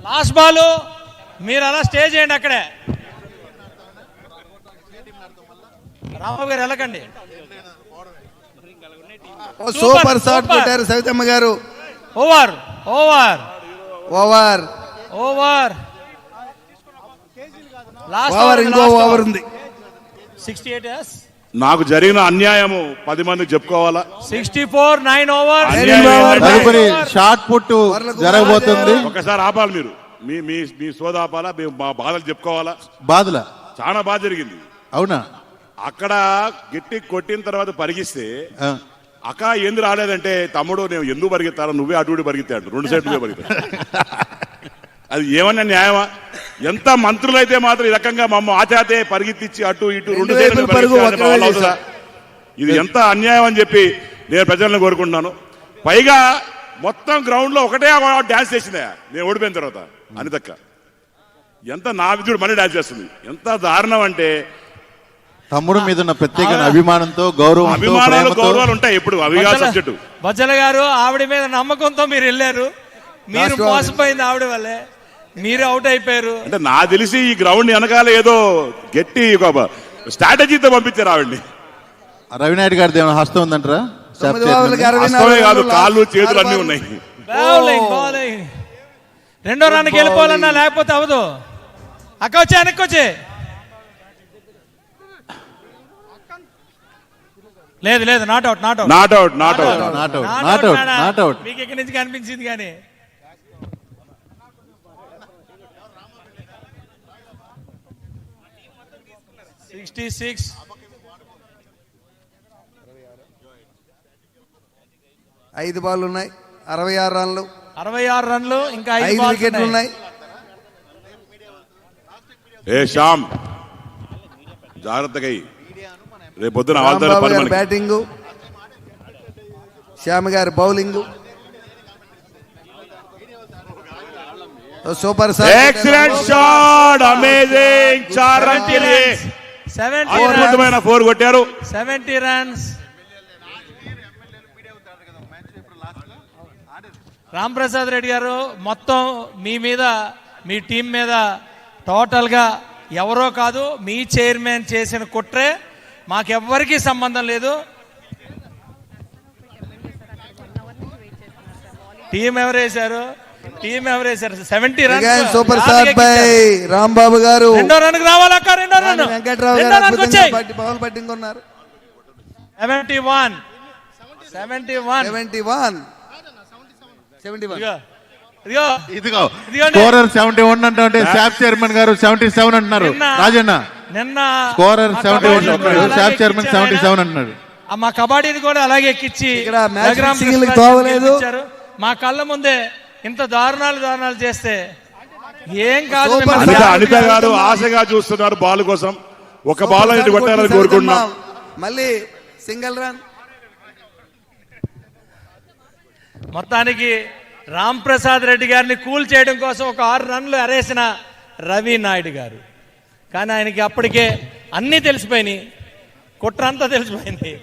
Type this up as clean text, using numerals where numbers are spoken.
Last ball మీరు అలా stay చేయండి అక్కడే. రాంబాబు గారు వెళ్ళకండి. సూపర్ షాట్ కొట్టారు సవితమ్మ గారు. Over over over over last over ఇంకో ఓవర్ ఉంది. 68 years. నాకు జరిగిన అన్యాయము 10 మందికి చెప్పుకోవాలా. 64 9 ఓవర్. తదుపరి షార్ట్ పుట్ జరగబోతుంది. ఒకసారి ఆపాలి మీరు, మీ సోద ఆపాలా, మా బాధలు చెప్పుకోవాలా. బాధల చాలా బాధ జరిగింది. అవునా? అక్కడ గట్టి కొట్టిన తర్వాత పరిగిస్తే అక్క ఎందుకు రాలేదంటే, తమ్ముడు నేను ఎందుకు పరిగెత్తాను, నువ్వే అటు పరిగెత్తాడు, 2 సైడ్ నువ్వే పరిగెత్తాడు. అది ఏమన్నా న్యాయమా? ఎంత మంత్రులు అయితే మాత్రం ఈ రకంగా మమ్మ ఆచాతే పరిగెత్తిచ్చి అటు ఇటు 2 సైడ్లు, ఇది ఎంత అన్యాయం అని చెప్పి నేను ప్రజలను కోరుకుంటున్నాను. పైగా మొత్తం గ్రౌండ్ లో ఒకటే డాన్స్ చేసిందా నేను ఓడిపోయిన తర్వాత అనితక్క. ఎంత నా విద్యుడు మళ్ళీ డాన్స్ చేస్తుంది. ఎంత దారుణం అంటే, తమ్ముడు మీద ఉన్న ప్రత్యేక అభిమానంతో గౌరవాలు ఉంటాయి ఎప్పుడు, అవిగా సబ్జెక్టు. బజ్జల గారు ఆవిడ మీద నమ్మకంతో మీరు వెళ్ళారు, మీరు మోసపోయింది ఆవిడ వల్లే, మీరు అవుట్ అయిపోయారు. అంటే నా తెలిసి ఈ గ్రౌండ్ వెనకాల ఏదో గట్టి స్ట్రాటజీతో పంపించారు ఆవిడ్ని. రవినాయుడు గారిది ఏమైనా హస్తం ఉందంటారా? కాదు, కాళ్ళు చేతులు అన్ని ఉన్నాయి. రెండో రన్కి వెళ్ళిపోవాలన్నా లేకపోతే అవదు. అక్క వచ్చే వెనక్కి వచ్చే. లేదు లేదు, not out not out not out not out not out not out not out. మీకు ఇక్కడి నుంచి కనిపించింది కానీ. ఐదు బాల్ ఉన్నాయి, 66 రన్లు. 66 రన్లు, ఇంకా 5 వికెట్లు ఉన్నాయి. ఏ శ్యామ్ జాగ్రత్తగా రేపు పొద్దున బ్యాటింగ్, శ్యామ్ గారి bowling. Super excellent shot, amazing. 4 అద్భుతమైన 4 కొట్టారు. 70 రన్స్. రామ్ ప్రసాద్ రెడ్డి గారు మొత్తం మీ మీద, మీ టీం మీద టోటల్గా ఎవరో కాదు, మీ చైర్మన్ చేసిన కుట్రే, మాకెవ్వరికీ సంబంధం లేదు. టీం ఎవరు వేశారు? 70 runs. Super shot by Rambabu గారు. రెండో రన్కి రావాలక్క, రెండో రన్. వెంకట్రావు గారు బౌల్ బ్యాటింగ్ ఉన్నారు. 71 ఇదిగో స్కోరర్ 71 అంటే శాప్ చైర్మన్ గారు 77 అంటున్నారు. రాజన్న నిన్న స్కోరర్ 71, శాప్ చైర్మన్ 77 అంటున్నారు. మా కబడ్డీని కూడా అలాగే ఎక్కించి మా కళ్ళ ముందే ఇంత దారుణాలు చేస్తే ఏం కాదు. అనిత గారు ఆశగా చూస్తున్నారు బాల్ కోసం. ఒక బాల్ అనేది కొట్టాలని కోరుకుంటున్నాం. మళ్ళీ సింగిల్ రన్. మొత్తానికి రామ్ ప్రసాద్ రెడ్డి గారిని కూల్ చేయడం కోసం ఒక 6 రన్లు అరేసిన రవి నాయుడు గారు. కానీ ఆయనకి అప్పటికే అన్నీ తెలిసిపోయినాయి, కుట్రంతా తెలిసిపోయింది.